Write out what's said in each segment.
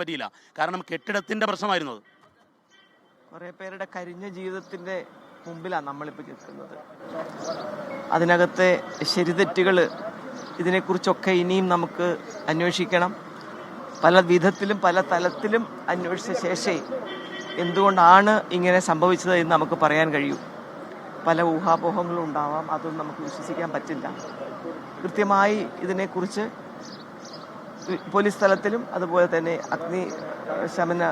പറ്റിയില്ല. കാരണം കെട്ടിടത്തിന്റെ പ്രശ്നമായിരുന്നു അത്. കുറേ പേരുടെ കരിഞ്ഞ ജീവിതത്തിന്റെ മുമ്പിലാണ് നമ്മളിപ്പോൾ നിൽക്കുന്നത്. അതിനകത്തെ ശരിതെറ്റുകൾ ഇതിനെക്കുറിച്ചൊക്കെ ഇനിയും നമുക്ക് അന്വേഷിക്കണം. പല വിധത്തിലും പല തലത്തിലും അന്വേഷിച്ച ശേഷമേ എന്തുകൊണ്ടാണ് ഇങ്ങനെ സംഭവിച്ചത് എന്ന് നമുക്ക് പറയാൻ കഴിയൂ. പല ഊഹാപോഹങ്ങളും ഉണ്ടാവാം, അതൊന്നും നമുക്ക് വിശ്വസിക്കാൻ പറ്റില്ല. കൃത്യമായി ഇതിനെക്കുറിച്ച് പോലീസ് തലത്തിലും അതുപോലെ തന്നെ അഗ്നിശമന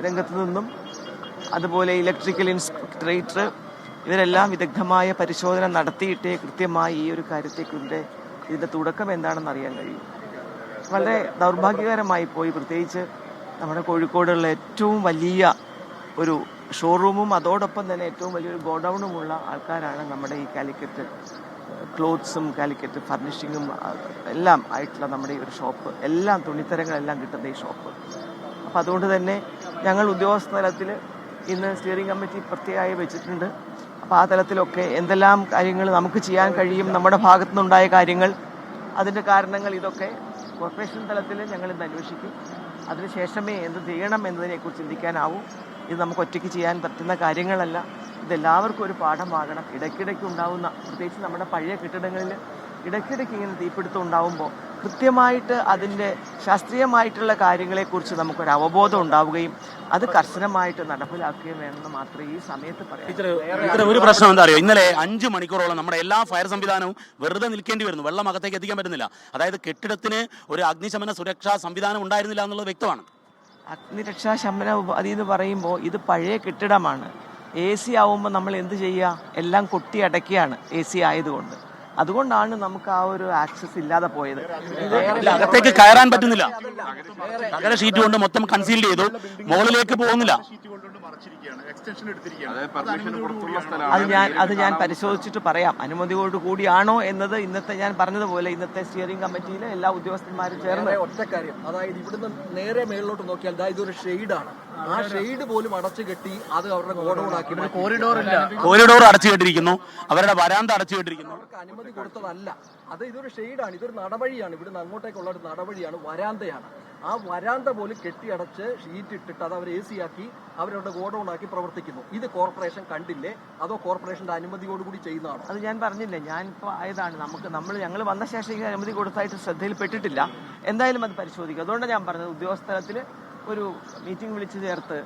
രംഗത്തു നിന്നും അതുപോലെ ഇലക്ട്രിക്കൽ ഇൻസ്പെക്ടറേറ്റ് ഇവരെല്ലാം വിദഗ്ധമായ പരിശോധന നടത്തിയിട്ടേ കൃത്യമായി ഈ ഒരു കാര്യത്തെക്കുറിച്ച് ഇതിൻ്റെ തുടക്കം എന്താണെന്ന് അറിയാൻ കഴിയും. വളരെ ദൗർഭാഗ്യകരമായി പോയി. പ്രത്യേകിച്ച് നമ്മുടെ കോഴിക്കോടുള്ള ഏറ്റവും വലിയ ഒരു ഷോറൂമും അതോടൊപ്പം തന്നെ ഏറ്റവും വലിയൊരു ഗോഡൗണുമുള്ള ആൾക്കാരാണ് നമ്മുടെ ഈ കാലിക്കറ്റ് ക്ലോത്ത്സും കാലിക്കറ്റ് ഫർണിഷിങ്ങും എല്ലാം ആയിട്ടുള്ള നമ്മുടെ ഈ ഒരു ഷോപ്പ്. എല്ലാം തുണിത്തരങ്ങളെല്ലാം കിട്ടുന്ന ഈ ഷോപ്പ്. അപ്പോൾ അതുകൊണ്ട് തന്നെ ഞങ്ങൾ ഉദ്യോഗസ്ഥ തലത്തിൽ ഇന്ന് സ്റ്റിയറിംഗ് കമ്മിറ്റി പ്രത്യേകമായി വെച്ചിട്ടുണ്ട്. അപ്പോൾ ആ തലത്തിലൊക്കെ എന്തെല്ലാം കാര്യങ്ങൾ നമുക്ക് ചെയ്യാൻ കഴിയും, നമ്മുടെ ഭാഗത്തു നിന്നുണ്ടായ കാര്യങ്ങൾ, അതിൻ്റെ കാരണങ്ങൾ, ഇതൊക്കെ കോർപ്പറേഷൻ തലത്തിൽ ഞങ്ങൾ ഇന്ന് അന്വേഷിക്കും. അതിനുശേഷമേ എന്ത് ചെയ്യണം എന്നതിനെക്കുറിച്ച് ചിന്തിക്കാനാവൂ. ഇത് നമുക്ക് ഒറ്റയ്ക്ക് ചെയ്യാൻ പറ്റുന്ന കാര്യങ്ങളല്ല. ഇതെല്ലാവർക്കും ഒരു പാഠമാകണം. ഇടയ്ക്കിടയ്ക്ക് ഉണ്ടാവുന്ന, പ്രത്യേകിച്ച് നമ്മുടെ പഴയ കെട്ടിടങ്ങളിൽ ഇടയ്ക്കിടയ്ക്ക് ഇങ്ങനെ തീപിടുത്തം ഉണ്ടാവുമ്പോൾ കൃത്യമായിട്ട് അതിൻ്റെ ശാസ്ത്രീയമായിട്ടുള്ള കാര്യങ്ങളെക്കുറിച്ച് നമുക്കൊരു അവബോധം ഉണ്ടാവുകയും അത് കർശനമായിട്ട് നടപ്പിലാക്കുകയും വേണമെന്ന് മാത്രമേ ഈ സമയത്ത് പറയാം. ഒരു പ്രശ്നം എന്താ അറിയോ, ഇന്നലെ 5 മണിക്കൂറോളം നമ്മുടെ എല്ലാ ഫയർ സംവിധാനവും വെറുതെ നിൽക്കേണ്ടി വരുന്നു. വെള്ളം അകത്തേക്ക് എത്തിക്കാൻ പറ്റുന്നില്ല. അതായത് കെട്ടിടത്തിന് ഒരു അഗ്നിശമന സുരക്ഷാ സംവിധാനം ഉണ്ടായിരുന്നില്ല എന്നുള്ളത് വ്യക്തമാണ്. അഗ്നിരക്ഷാ ശമന ഉപാധി എന്ന് പറയുമ്പോൾ ഇത് പഴയ കെട്ടിടമാണ്. AC ആവുമ്പോൾ നമ്മൾ എന്ത് ചെയ്യുക? എല്ലാം കൊട്ടി അടയ്ക്കുകയാണ് AC ആയതുകൊണ്ട്. അതുകൊണ്ടാണ് നമുക്ക് ആ ഒരു ആക്സസ് ഇല്ലാതെ പോയത്. അകത്തേക്ക് കയറാൻ പറ്റുന്നില്ല. തകര ഷീറ്റ് കൊണ്ട് മൊത്തം കൺസീൽ ചെയ്തു, മുകളിലേക്ക് പോകുന്നില്ല. അത് ഞാൻ പരിശോധിച്ചിട്ട് പറയാം. അനുമതിയോട് കൂടിയാണോ എന്നത് ഇന്നത്തെ ഞാൻ പറഞ്ഞതുപോലെ ഇന്നത്തെ സ്റ്റിയറിംഗ് കമ്മിറ്റിയിലെ എല്ലാ ഉദ്യോഗസ്ഥന്മാരും ചേർന്ന് ഒറ്റ കാര്യം, അതായത് ഇവിടുന്ന് നേരെ മേളിലോട്ട് നോക്കിയാൽ ഇതൊരു ഷെയ്ഡാണ്. ആ ഷെയ്ഡ് പോലും അടച്ചു കെട്ടി അത് അവരുടെ ഗോഡൌൺ ആക്കി. കോറിഡോർ അടച്ചു കെട്ടിരിക്കുന്നു, അവരുടെ വരാന്ത അടച്ചു കെട്ടിരിക്കുന്നു. അവർക്ക് അനുമതി കൊടുത്തതല്ല. അത് ഇതൊരു ഷെയ്ഡാണ്, ഇതൊരു നടവഴിയാണ്. ഇവിടുന്ന് അങ്ങോട്ടേക്കുള്ള ഒരു നടവഴിയാണ്, വരാന്തയാണ്. ആ വരാന്ത പോലും കെട്ടിയടച്ച് ഷീറ്റ് ഇട്ടിട്ട് അത് അവർ AC ആക്കി അവരുടെ ഗോഡൌൺ ആക്കി പ്രവർത്തിക്കുന്നു. ഇത് കോർപ്പറേഷൻ കണ്ടില്ലേ, അതോ കോർപ്പറേഷന്റെ അനുമതിയോടുകൂടി ചെയ്യുന്നതാണോ? അത് ഞാൻ പറഞ്ഞില്ലേ, ഞാനിപ്പോൾ ആയതാണ്. ഞങ്ങൾ വന്ന ശേഷം ഈ അനുമതി കൊടുത്തായിട്ട് ശ്രദ്ധയിൽപ്പെട്ടിട്ടില്ല. എന്തായാലും അത് പരിശോധിക്കും. അതുകൊണ്ടാണ് ഞാൻ പറഞ്ഞത് ഉദ്യോഗസ്ഥതലത്തിൽ ഒരു മീറ്റിംഗ് വിളിച്ചു ചേർത്ത്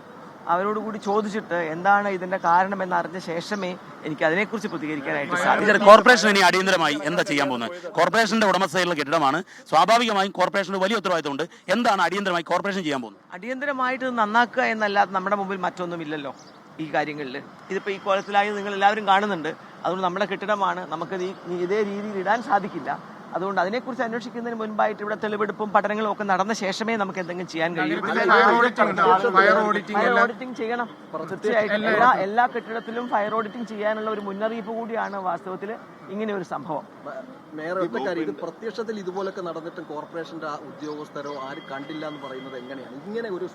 അവരോട് കൂടി ചോദിച്ചിട്ട് എന്താണ് ഇതിന്റെ കാരണം എന്നറിഞ്ഞ ശേഷമേ എനിക്ക് അതിനെക്കുറിച്ച് പ്രതികരിക്കാനായിട്ട് സാധിക്കും. കോർപ്പറേഷൻ ഇനി അടിയന്തരമായി എന്താ ചെയ്യാൻ പോകുന്നത്? കോർപ്പറേഷന്റെ ഉടമസ്ഥതയിലുള്ള കെട്ടിടമാണ്. സ്വാഭാവികമായും കോർപ്പറേഷന് വലിയ ഉത്തരവാദിത്തമുണ്ട്. എന്താണ് അടിയന്തരമായി കോർപ്പറേഷൻ ചെയ്യാൻ പോകുന്നത്? അടിയന്തരമായിട്ട് നന്നാക്കുക എന്നല്ലാതെ നമ്മുടെ മുമ്പിൽ മറ്റൊന്നുമില്ലല്ലോ ഈ കാര്യങ്ങളിൽ. ഇതിപ്പോൾ ഈ കോലത്തിലായി നിങ്ങൾ എല്ലാവരും കാണുന്നുണ്ട്. അതുകൊണ്ട് നമ്മുടെ കെട്ടിടമാണ്, നമുക്കത് ഇതേ രീതിയിൽ ഇടാൻ സാധിക്കില്ല. അതുകൊണ്ട് അതിനെക്കുറിച്ച് അന്വേഷിക്കുന്നതിന് മുൻപായിട്ട് ഇവിടെ തെളിവെടുപ്പും പഠനങ്ങളും ഒക്കെ നടന്ന ശേഷമേ നമുക്ക് എന്തെങ്കിലും ചെയ്യാൻ കഴിയൂ. ഫയർ ഓഡിറ്റിംഗ് ചെയ്യണം. തീർച്ചയായിട്ടും എല്ലാ കെട്ടിടത്തിലും ഫയർ ഓഡിറ്റിംഗ് ചെയ്യാനുള്ള ഒരു മുന്നറിയിപ്പ് കൂടിയാണ് വാസ്തവത്തിൽ ഇങ്ങനെ ഒരു സംഭവം. മേയർ, ഇത് പ്രത്യക്ഷത്തിൽ ഇതുപോലൊക്കെ നടന്നിട്ടും കോർപ്പറേഷന്റെ ഉദ്യോഗസ്ഥരോ ആരും കണ്ടില്ല എന്ന് പറയുന്നത് എങ്ങനെയാണ്? ഇങ്ങനെ ഒരു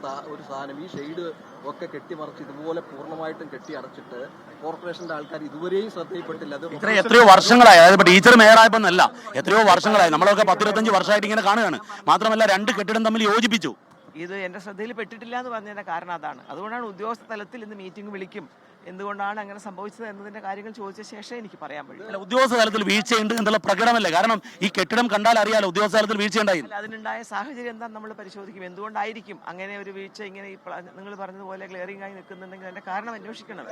സാധനം ഈ ഷെയ്ഡ് ഒക്കെ കെട്ടിമറിച്ച് ഇതുപോലെ പൂർണ്ണമായിട്ടും കെട്ടി അടച്ചിട്ട് കോർപ്പറേഷന്റെ ആൾക്കാർ ഇതുവരെയും ശ്രദ്ധയിൽപ്പെട്ടില്ല. അത് എത്രയോ വർഷങ്ങളായി, അതായത് ടീച്ചർ മേയറായപ്പോ എന്നല്ല, എത്രയോ വർഷങ്ങളായി. നമ്മളൊക്കെ 10-25 വർഷമായിട്ട് ഇങ്ങനെ കാണുകയാണ്. മാത്രമല്ല 2 കെട്ടിടം തമ്മിൽ യോജിപ്പിച്ചു. ഇത് എന്റെ ശ്രദ്ധയിൽ പെട്ടിട്ടില്ല എന്ന് പറഞ്ഞതിന്റെ കാരണം അതാണ്. അതുകൊണ്ടാണ് ഉദ്യോഗസ്ഥ തലത്തിൽ ഇന്ന് മീറ്റിംഗ് വിളിക്കും. എന്തുകൊണ്ടാണ് അങ്ങനെ സംഭവിച്ചത് എന്നതിന്റെ കാര്യങ്ങൾ ചോദിച്ച ശേഷം എനിക്ക് പറയാൻ പറ്റും. ഉദ്യോഗസ്ഥ തലത്തിൽ വീഴ്ചയുണ്ട് എന്നുള്ള പ്രകടനമല്ലേ? കാരണം ഈ കെട്ടിടം കണ്ടാൽ അറിയാലോ ഉദ്യോഗസ്ഥ തലത്തിൽ വീഴ്ചയുണ്ടായി. അതിനുണ്ടായ സാഹചര്യം എന്താ നമ്മൾ പരിശോധിക്കും. എന്തുകൊണ്ടായിരിക്കും അങ്ങനെ ഒരു വീഴ്ച? ഇങ്ങനെ നിങ്ങൾ പറഞ്ഞതുപോലെ ക്ലിയറിംഗ് ആയി നിൽക്കുന്നുണ്ടെങ്കിൽ അതിന്റെ കാരണം അന്വേഷിക്കണം.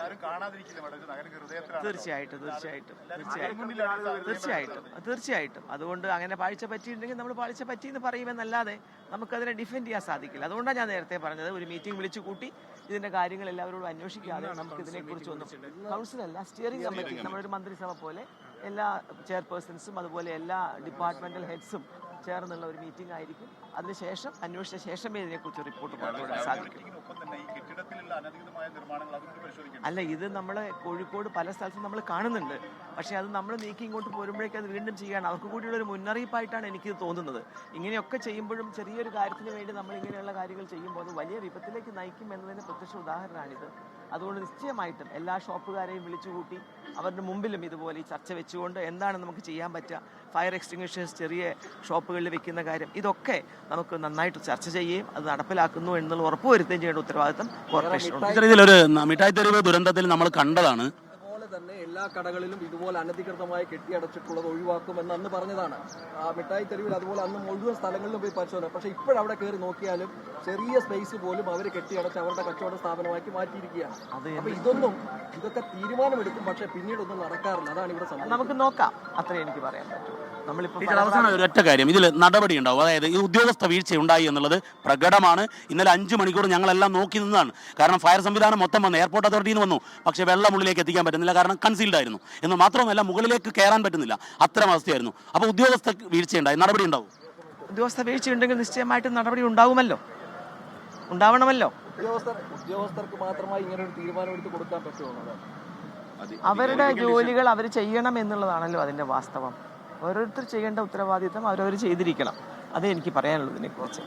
തീർച്ചയായിട്ടും അതുകൊണ്ട് അങ്ങനെ പാഴ്ച പറ്റിയിട്ടുണ്ടെങ്കിൽ നമ്മൾ പാഴ്ച പറ്റിയെന്ന് പറയുമെന്നല്ലാതെ നമുക്കതിനെ ഡിഫെൻഡ് ചെയ്യാൻ സാധിക്കില്ല. അതുകൊണ്ടാണ് ഞാൻ നേരത്തെ പറഞ്ഞത് ഒരു മീറ്റിംഗ് വിളിച്ചു കൂട്ടി ഇതിന്റെ കാര്യങ്ങൾ എല്ലാവരോടും അന്വേഷിക്കാതെ നമുക്ക് ഇതിനെക്കുറിച്ച് ഒന്നും കൗൺസിലല്ല, സ്റ്റിയറിംഗ് കമ്മിറ്റി, നമ്മളൊരു മന്ത്രിസഭ പോലെ എല്ലാ ചെയർപേഴ്സൺസും അതുപോലെ എല്ലാ ഡിപ്പാർട്ട്മെന്റൽ ഹെഡ്സും ചേർന്നുള്ള ഒരു മീറ്റിംഗ് ആയിരിക്കും. അതിനുശേഷം അന്വേഷിച്ച ശേഷമേ ഇതിനെക്കുറിച്ച് റിപ്പോർട്ട് പറയാൻ സാധിക്കും. അല്ല, ഇത് നമ്മളെ കോഴിക്കോട് പല സ്ഥലത്തും നമ്മൾ കാണുന്നുണ്ട്. പക്ഷേ അത് നമ്മൾ നീക്കി ഇങ്ങോട്ട് പോരുമ്പോഴേക്കും അത് വീണ്ടും ചെയ്യണം. അവർക്ക് കൂടിയുള്ള ഒരു മുന്നറിയിപ്പായിട്ടാണ് എനിക്ക് തോന്നുന്നത്. ഇങ്ങനെയൊക്കെ ചെയ്യുമ്പോഴും ചെറിയൊരു കാര്യത്തിന് വേണ്ടി നമ്മൾ ഇങ്ങനെയുള്ള കാര്യങ്ങൾ ചെയ്യുമ്പോൾ അത് വലിയ വിപത്തിലേക്ക് നയിക്കും എന്നതിന് പ്രത്യക്ഷ ഉദാഹരണമാണിത്. അതുകൊണ്ട് നിശ്ചയമായിട്ടും എല്ലാ ഷോപ്പുകാരെയും വിളിച്ചുകൂട്ടി അവരുടെ മുമ്പിലും ഇതുപോലെ ഈ ചർച്ച വെച്ചുകൊണ്ട് എന്താണ് നമുക്ക് ചെയ്യാൻ പറ്റുക, ഫയർ എക്സ്റ്റിങ്വിഷേഴ്സ് ചെറിയ ഷോപ്പുകളിൽ വെക്കുന്ന കാര്യം, ഇതൊക്കെ നമുക്ക് നന്നായിട്ട് ചർച്ച ചെയ്യുകയും അത് നടപ്പിലാക്കുന്നു എന്നുള്ള ഉറപ്പുവരുത്തുകയും ചെയ്യേണ്ട ഉത്തരവാദിത്തം കോർപ്പറേഷനുണ്ട്. ഇത്തരത്തിലൊരു മിഠായി തെരുവ് ദുരന്തത്തിൽ നമ്മൾ കണ്ടതാണ്. ഇതുപോലെ തന്നെ എല്ലാ കടകളിലും ഇതുപോലെ അനധികൃതമായി കെട്ടിയടച്ചിട്ടുള്ളത് ഒഴിവാക്കുമെന്ന് അന്ന് പറഞ്ഞതാണ്. ആ മിഠായി തെരുവിൽ അതുപോലെ അന്ന് മുഴുവൻ സ്ഥലങ്ങളിലും പോയി പരിശോധന. പക്ഷേ ഇപ്പോഴവിടെ കയറി നോക്കിയാലും ചെറിയ സ്പേസ് പോലും അവർ കെട്ടിയടച്ച് അവരുടെ കച്ചവട സ്ഥാപനമാക്കി മാറ്റിയിരിക്കുകയാണ്. അപ്പൊ ഇതൊക്കെ തീരുമാനമെടുക്കും, പക്ഷേ പിന്നീടൊന്നും നടക്കാറില്ല. അതാണ് ഇവിടെ സംഭവം. നമുക്ക് നോക്കാം, അത്രേ എനിക്ക് പറയാൻ പറ്റൂ. നമ്മളിപ്പോൾ അവസാനം ഒരൊറ്റ കാര്യം, ഇതിൽ നടപടി ഉണ്ടാവും. അതായത് ഈ ഉദ്യോഗസ്ഥ വീഴ്ച ഉണ്ടായി എന്നുള്ളത് പ്രകടമാണ്. ഇന്നലെ 5 മണിക്കൂർ ഞങ്ങളെല്ലാം നോക്കി നിന്നതാണ്. കാരണം ഫയർ സംവിധാനം മൊത്തം വന്നു, എയർപോർട്ട് അതോറിറ്റിയിൽ നിന്ന് വന്നു. പക്ഷേ വെള്ളം ഉള്ളിലേക്ക് എത്തിക്കാൻ പറ്റുന്നില്ല, കാരണം കൺസീൽഡ് ആയിരുന്നു. എന്ന് മാത്രമല്ല മുകളിലേക്ക് കയറാൻ പറ്റുന്നില്ല, അത്തരം അവസ്ഥയായിരുന്നു. അപ്പോൾ ഉദ്യോഗസ്ഥ വീഴ്ചയുണ്ടായി, നടപടി ഉണ്ടാവും. ഉദ്യോഗസ്ഥ വീഴ്ചയുണ്ടെങ്കിൽ നിശ്ചയമായിട്ടും നടപടി ഉണ്ടാവുമല്ലോ, ഉണ്ടാവണമല്ലോ. ഉദ്യോഗസ്ഥർക്ക് മാത്രമായി ഇങ്ങനെ ഒരു തീരുമാനം എടുത്ത് കൊടുക്കാൻ പറ്റുമോ? അവരുടെ ജോലികൾ അവർ ചെയ്യണം എന്നുള്ളതാണല്ലോ അതിൻ്റെ വാസ്തവം. ഓരോരുത്തർ ചെയ്യേണ്ട ഉത്തരവാദിത്തം അവരവർ ചെയ്തിരിക്കണം. അതേ എനിക്ക് പറയാനുള്ളൂ ഇതിനെക്കുറിച്ച്.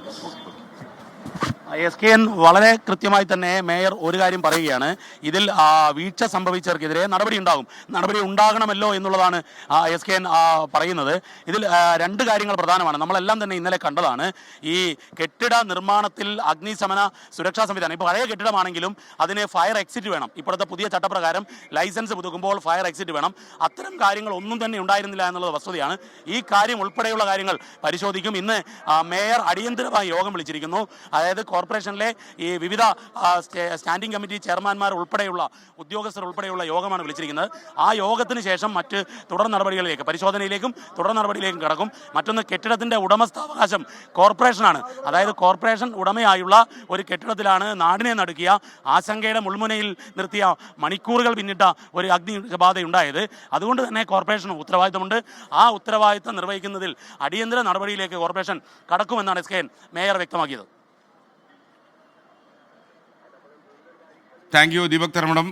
SKN വളരെ കൃത്യമായി തന്നെ മേയർ ഒരു കാര്യം പറയുകയാണ്, ഇതിൽ വീഴ്ച സംഭവിച്ചവർക്കെതിരെ നടപടി ഉണ്ടാകും, നടപടി ഉണ്ടാകണമല്ലോ എന്നുള്ളതാണ് SKN പറയുന്നത്. ഇതിൽ 2 കാര്യങ്ങൾ പ്രധാനമാണ്. നമ്മളെല്ലാം തന്നെ ഇന്നലെ കണ്ടതാണ്. ഈ കെട്ടിട നിർമ്മാണത്തിൽ അഗ്നിശമന സുരക്ഷാ സംവിധാനം, ഇപ്പോൾ പഴയ കെട്ടിടമാണെങ്കിലും അതിന് ഫയർ എക്സിറ്റ് വേണം. ഇപ്പോഴത്തെ പുതിയ ചട്ടപ്രകാരം ലൈസൻസ് പുതുക്കുമ്പോൾ ഫയർ എക്സിറ്റ് വേണം. അത്തരം കാര്യങ്ങൾ ഒന്നും തന്നെ ഉണ്ടായിരുന്നില്ല എന്നുള്ളത് വസ്തുതയാണ്. ഈ കാര്യം ഉൾപ്പെടെയുള്ള കാര്യങ്ങൾ പരിശോധിക്കും. ഇന്ന് മേയർ അടിയന്തരമായി യോഗം വിളിച്ചിരിക്കുന്നു. അതായത് കോർപ്പറേഷനിലെ ഈ വിവിധ സ്റ്റാൻഡിംഗ് കമ്മിറ്റി ചെയർമാൻമാർ ഉൾപ്പെടെയുള്ള ഉദ്യോഗസ്ഥർ ഉൾപ്പെടെയുള്ള യോഗമാണ് വിളിച്ചിരിക്കുന്നത്. ആ യോഗത്തിന് ശേഷം മറ്റ് തുടർ നടപടികളിലേക്ക്, പരിശോധനയിലേക്കും തുടർ നടപടിയിലേക്കും കടക്കും. മറ്റൊന്ന്, കെട്ടിടത്തിന്റെ ഉടമസ്ഥാവകാശം കോർപ്പറേഷനാണ്. അതായത് കോർപ്പറേഷൻ ഉടമയായുള്ള ഒരു കെട്ടിടത്തിലാണ് നാടിനെ നടുക്കിയ, ആശങ്കയുടെ മുൾമുനയിൽ നിർത്തിയ, മണിക്കൂറുകൾ പിന്നിട്ട ഒരു അഗ്നിബാധയുണ്ടായത്. അതുകൊണ്ട് തന്നെ കോർപ്പറേഷന് ഉത്തരവാദിത്തമുണ്ട്. ആ ഉത്തരവാദിത്തം നിർവഹിക്കുന്നതിൽ അടിയന്തര നടപടിയിലേക്ക് കോർപ്പറേഷൻ കടക്കുമെന്നാണ് SKN മേയർ വ്യക്തമാക്കിയത്. Thank you Deepak തർമടം.